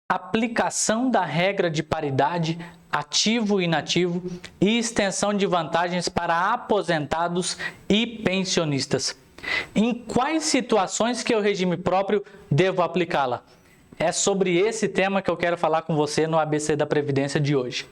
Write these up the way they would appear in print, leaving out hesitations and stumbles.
Aplicação da regra de paridade, ativo e inativo e extensão de vantagens para aposentados e pensionistas. Em quais situações que o regime próprio devo aplicá-la? É sobre esse tema que eu quero falar com você no ABC da Previdência de hoje.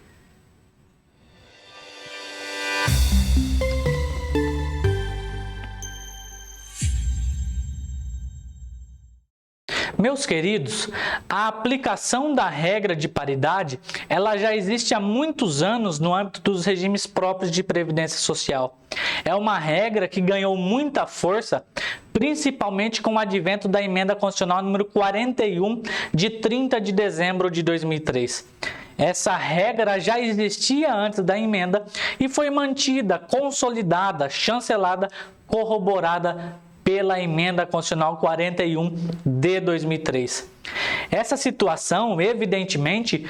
Meus queridos, a aplicação da regra de paridade, ela já existe há muitos anos no âmbito dos regimes próprios de previdência social. É uma regra que ganhou muita força, principalmente com o advento da Emenda Constitucional número 41, de 30 de dezembro de 2003. Essa regra já existia antes da emenda e foi mantida, consolidada, chancelada, corroborada pela Emenda Constitucional 41 de 2003. Essa situação, evidentemente,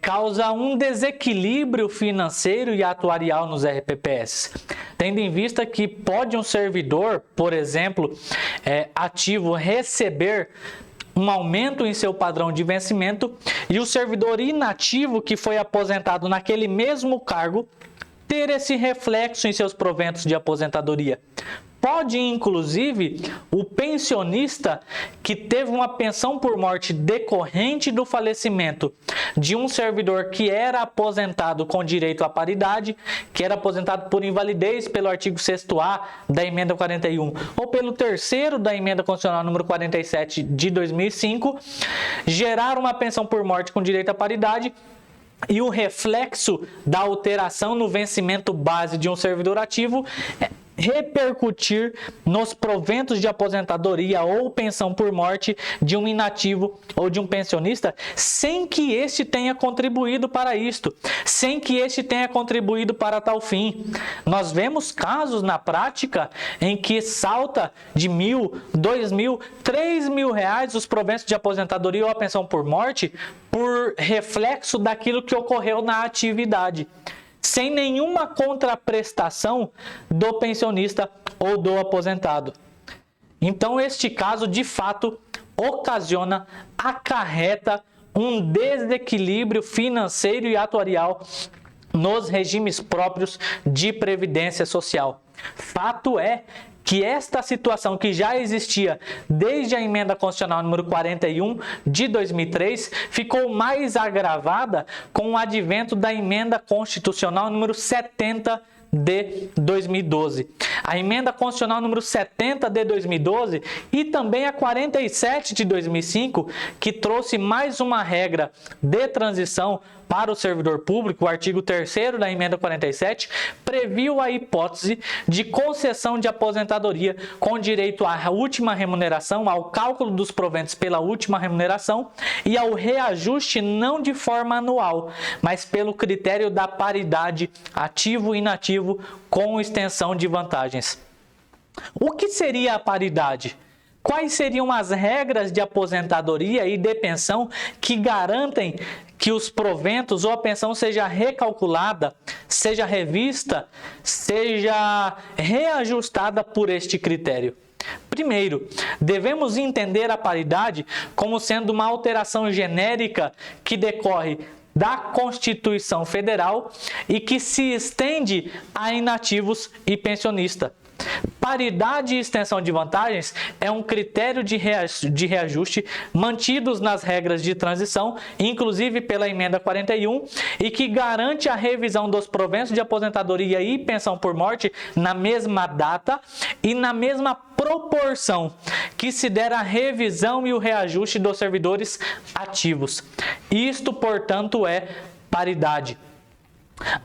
causa um desequilíbrio financeiro e atuarial nos RPPS, tendo em vista que pode um servidor, por exemplo, ativo, receber um aumento em seu padrão de vencimento e o servidor inativo que foi aposentado naquele mesmo cargo ter esse reflexo em seus proventos de aposentadoria. Pode, inclusive, o pensionista que teve uma pensão por morte decorrente do falecimento de um servidor que era aposentado com direito à paridade, que era aposentado por invalidez pelo artigo 6º da Emenda 41 ou pelo 3º da Emenda Constitucional número 47 de 2005, gerar uma pensão por morte com direito à paridade e o reflexo da alteração no vencimento base de um servidor ativo repercutir nos proventos de aposentadoria ou pensão por morte de um inativo ou de um pensionista, sem que este tenha contribuído para isto, sem que este tenha contribuído para tal fim. Nós vemos casos na prática em que salta de R$1.000, R$2.000, R$3.000 os proventos de aposentadoria ou a pensão por morte por reflexo daquilo que ocorreu na atividade, sem nenhuma contraprestação do pensionista ou do aposentado. Então, este caso, de fato, acarreta um desequilíbrio financeiro e atuarial nos regimes próprios de previdência social. Fato é que esta situação que já existia desde a Emenda Constitucional número 41 de 2003 ficou mais agravada com o advento da Emenda Constitucional número 70 de 2012. A Emenda Constitucional número 70 de 2012 e também a 47 de 2005, que trouxe mais uma regra de transição para o servidor público, o artigo 3º da Emenda 47, previu a hipótese de concessão de aposentadoria com direito à última remuneração, ao cálculo dos proventos pela última remuneração e ao reajuste não de forma anual, mas pelo critério da paridade ativo e inativo com extensão de vantagens. O que seria a paridade? Quais seriam as regras de aposentadoria e de pensão que garantem que os proventos ou a pensão seja recalculada, seja revista, seja reajustada por este critério? Primeiro, devemos entender a paridade como sendo uma alteração genérica que decorre da Constituição Federal e que se estende a inativos e pensionistas. Paridade e extensão de vantagens é um critério de reajuste mantidos nas regras de transição, inclusive pela Emenda 41, e que garante a revisão dos proventos de aposentadoria e pensão por morte na mesma data e na mesma proporção que se der a revisão e o reajuste dos servidores ativos. Isto, portanto, é paridade.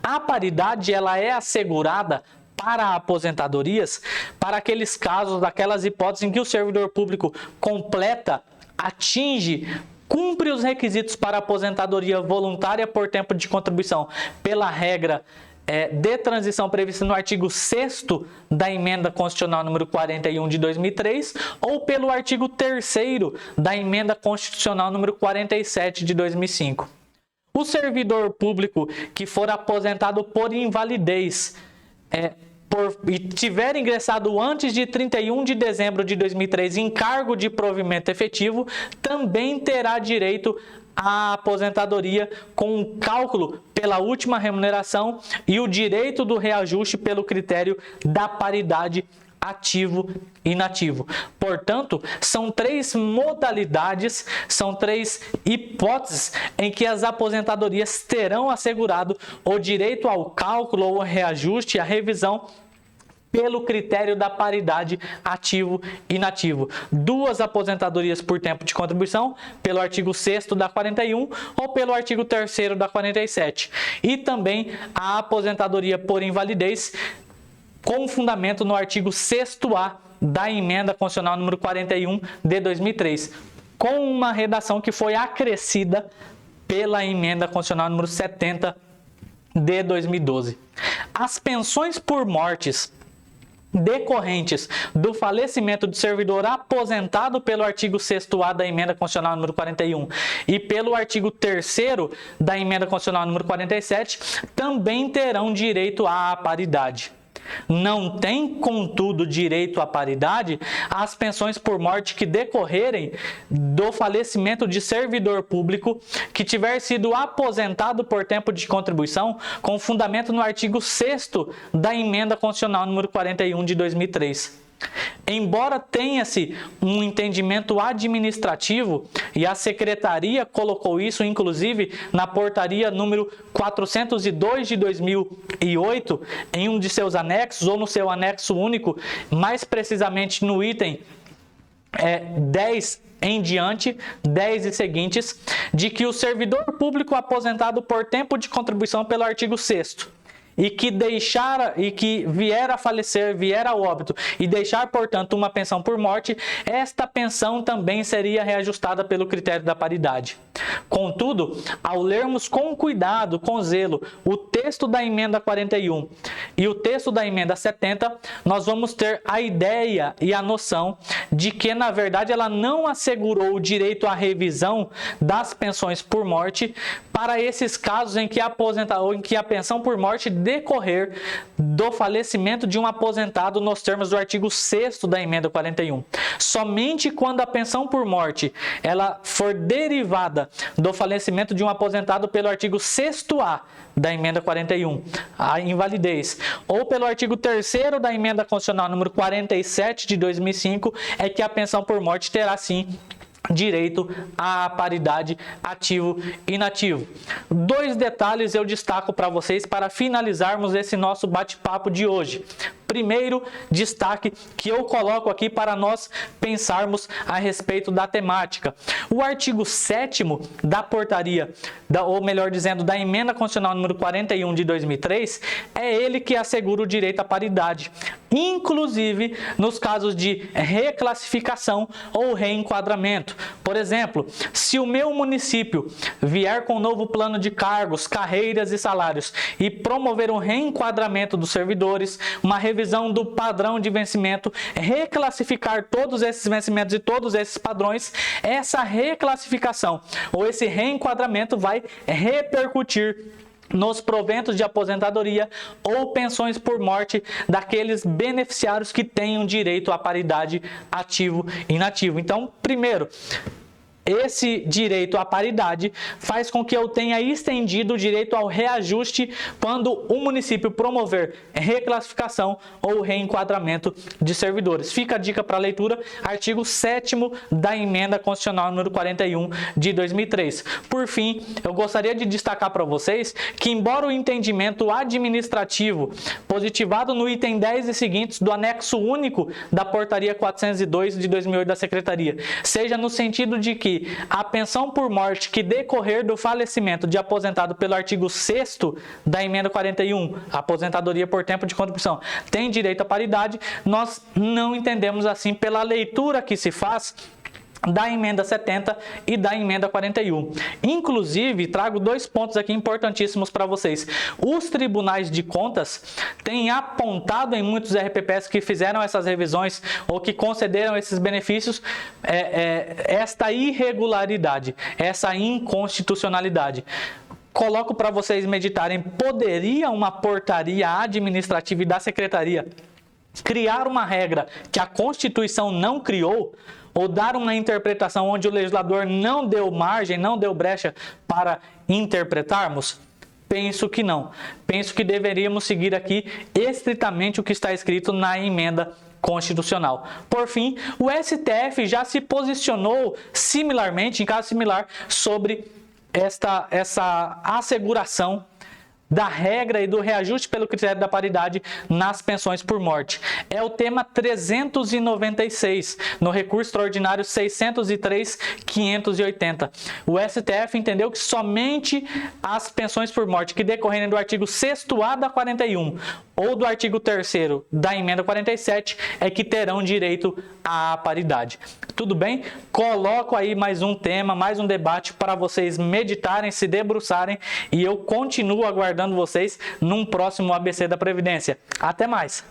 A paridade ela é assegurada para aposentadorias, para aqueles casos, daquelas hipóteses em que o servidor público completa, atinge, cumpre os requisitos para aposentadoria voluntária por tempo de contribuição pela regra de transição prevista no artigo 6º da Emenda Constitucional número 41 de 2003 ou pelo artigo 3º da Emenda Constitucional número 47 de 2005. O servidor público que for aposentado por invalidez e tiver ingressado antes de 31 de dezembro de 2003 em cargo de provimento efetivo, também terá direito a aposentadoria com o cálculo pela última remuneração e o direito do reajuste pelo critério da paridade ativo-inativo. Portanto, são 3 modalidades, são 3 hipóteses em que as aposentadorias terão assegurado o direito ao cálculo ou reajuste, a revisão pelo critério da paridade ativo-inativo. 2 aposentadorias por tempo de contribuição, pelo artigo 6º da 41 ou pelo artigo 3º da 47. E também a aposentadoria por invalidez, com fundamento no artigo 6º-A da Emenda Constitucional número 41 de 2003, com uma redação que foi acrescida pela Emenda Constitucional número 70 de 2012. As pensões por mortes decorrentes do falecimento de servidor aposentado pelo artigo 6º-A da Emenda Constitucional número 41 e pelo artigo 3º da Emenda Constitucional número 47 também terão direito à paridade. Não tem, contudo, direito à paridade as pensões por morte que decorrerem do falecimento de servidor público que tiver sido aposentado por tempo de contribuição com fundamento no artigo 6º da Emenda Constitucional número 41 de 2003. Embora tenha-se um entendimento administrativo, e a Secretaria colocou isso, inclusive, na portaria número 402 de 2008, em um de seus anexos, ou no seu anexo único, mais precisamente no item 10 em diante, 10 e seguintes, de que o servidor público aposentado por tempo de contribuição pelo artigo 6º, e que vier a falecer, vier a óbito e deixar, portanto, uma pensão por morte, esta pensão também seria reajustada pelo critério da paridade. Contudo, ao lermos com cuidado, com zelo, o texto da Emenda 41 e o texto da Emenda 70, nós vamos ter a ideia e a noção de que, na verdade, ela não assegurou o direito à revisão das pensões por morte para esses casos em que a pensão por morte decorrer do falecimento de um aposentado nos termos do artigo 6º da Emenda 41. Somente quando a pensão por morte ela for derivada do falecimento de um aposentado pelo artigo 6º-A da Emenda 41, a invalidez, ou pelo artigo 3º da Emenda Constitucional número 47 de 2005, é que a pensão por morte terá sim direito à paridade ativo-inativo. 2 detalhes eu destaco para vocês para finalizarmos esse nosso bate-papo de hoje. Primeiro destaque que eu coloco aqui para nós pensarmos a respeito da temática. O artigo 7º da portaria, ou melhor dizendo, da Emenda Constitucional número 41 de 2003, é ele que assegura o direito à paridade, inclusive nos casos de reclassificação ou reenquadramento. Por exemplo, se o meu município vier com um novo plano de cargos, carreiras e salários e promover um reenquadramento dos servidores, uma revisão do padrão de vencimento, reclassificar todos esses vencimentos e todos esses padrões, essa reclassificação ou esse reenquadramento vai repercutir nos proventos de aposentadoria ou pensões por morte daqueles beneficiários que tenham direito à paridade ativo-inativo. Então, primeiro, esse direito à paridade faz com que eu tenha estendido o direito ao reajuste quando o município promover reclassificação ou reenquadramento de servidores. Fica a dica para leitura, artigo 7º da Emenda Constitucional número 41 de 2003. Por fim, eu gostaria de destacar para vocês que, embora o entendimento administrativo positivado no item 10 e seguintes do anexo único da portaria 402 de 2008 da Secretaria seja no sentido de que a pensão por morte que decorrer do falecimento de aposentado pelo artigo 6º da Emenda 41, aposentadoria por tempo de contribuição, tem direito à paridade, nós não entendemos assim pela leitura que se faz da Emenda 70 e da Emenda 41. Inclusive, trago 2 pontos aqui importantíssimos para vocês. Os tribunais de contas têm apontado em muitos RPPs que fizeram essas revisões ou que concederam esses benefícios esta irregularidade, essa inconstitucionalidade. Coloco para vocês meditarem, poderia uma portaria administrativa e da Secretaria criar uma regra que a Constituição não criou? ou dar uma interpretação onde o legislador não deu margem, não deu brecha para interpretarmos? Penso que não. Penso que deveríamos seguir aqui estritamente o que está escrito na emenda constitucional. Por fim, o STF já se posicionou similarmente, em caso similar, sobre essa asseguração da regra e do reajuste pelo critério da paridade nas pensões por morte. É o tema 396, no recurso extraordinário 603.580. O STF entendeu que somente as pensões por morte que decorrerem do artigo 6º da 41 ou do artigo 3º da emenda 47 é que terão direito à paridade. Tudo bem? Coloco aí mais um tema, mais um debate para vocês meditarem, se debruçarem, e eu continuo aguardando vocês num próximo ABC da Previdência. Até mais!